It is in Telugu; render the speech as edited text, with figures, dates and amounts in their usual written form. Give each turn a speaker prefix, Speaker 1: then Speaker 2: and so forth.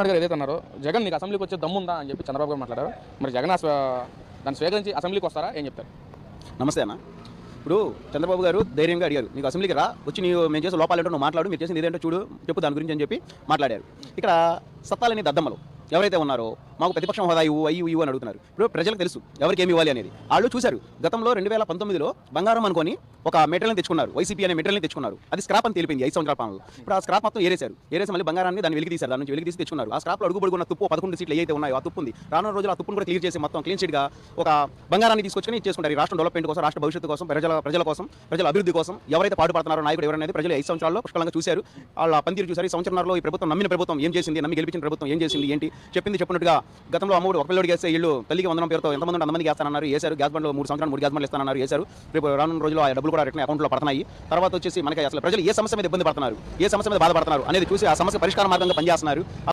Speaker 1: గారు ఏదైతే అన్నారో జగన్ నీకు అసెంబ్లీకి వచ్చే దమ్ముందా అని చెప్పి చంద్రబాబు గారు మాట్లాడారు. మరి జగన్ దాన్ని స్వీకరించి అసెంబ్లీకి వస్తారా ఏం చెప్తారు?
Speaker 2: నమస్తే అన్న. ఇప్పుడు చంద్రబాబు గారు ధైర్యంగా అడిగారు, నీకు అసెంబ్లీకి రా, వచ్చి మేము చేసే లోపాలేంటో నువ్వు మాట్లాడు, మీరు చేసింది ఏదేంటో చూడు, చెప్పు దాని గురించి అని చెప్పి మాట్లాడారు. ఇక్కడ సత్తాలని దద్దమ్మలు ఎవరైతే ఉన్నారో మాకు ప్రతిపక్షం హోదా ఇవ్వు అని అడుగుతున్నారు. ఇప్పుడు ప్రజలకు తెలుసు ఎవరికి ఏమి ఇవ్వాలి అనేది. వాళ్ళు చూశారు. గతంలో 2019లో బంగారం అనుకొని ఒక మెటీరియల్ని తెచ్చుకున్నారు, వైసీపీ అనే మెటీరియల్ని తెచ్చుకున్నారు. అది స్క్రాప్ అని తెలిపింది 5 సంవత్సరాల పాలనలో. ఇప్పుడు ఆ స్క్రాప్ మొత్తం ఏరేసి మళ్ళీ బంగారాన్ని దాన్ని వెలికి తీశారు, దాని నుంచి వెలికి తీసి తెచ్చుకున్నారు. ఆ స్క్రాప్లో అడుగుబడుకున్న తుప్పు 11 సీట్లు ఏవైతే ఉన్నాయో ఆ తుప్పు ఉంది. రానున్న రోజులు ఆ తుప్పును కూడా క్లియర్ చేసి మొత్తం క్లీన్ షీట్గా ఒక బంగారాన్ని తీసుకొచ్చుకొని ఇచ్చేసుకుంటారు. ఈ రాష్ట్రం డెవలప్మెంట్ కోసం, రాష్ట్ర భవిష్యత్తు కోసం, ప్రజల కోసం, ప్రజల అభివృద్ధి కోసం ఎవరైతే పాటుపడుతున్నారో నాయకుడు ఎవరనేది ప్రజలు 5 సంవత్సరాల్లో పుష్కలంగా చూశారు. వాళ్ళ పనితీరు చూశారు. ఈ సంవత్సరంలో ఈ ప్రభుత్వం నమ్మిన ప్రభుత్వం ఏం చేసింది, నమ్మి గెలిపించిన ప్రభుత్వం ఏం చేసింది, ఏంటి చెప్పింది చెప్పినట్టుగా. గతంలో అమ్మఒడి ఒక పిల్లడికి వేస్తే వీళ్ళు తల్లికి వందనం పేరుతో ఎంతమంది అంతమందికి వేస్తానన్నారు, వేశారు. గ్యాస్ బండ్లు 3 సంవత్సరాలు 3 గ్యాస్ బండ్లు ఇస్తానన్నారు, వేశారు. రేపు రానున్న రోజుల్లో ఆ డబ్బులు కూడా రిటర్న్ అకౌంట్లో పడుతున్నాయి. తర్వాత వచ్చేసి మనకి అసలు ప్రజలు ఏ సమస్య మీద ఇబ్బంది పడుతున్నారు, ఏ సమస్య మీద బాధపడుతున్నారు అనేది చూసి ఆ సమస్య పరిష్కార మార్గంగా పనిచేస్తున్నారు.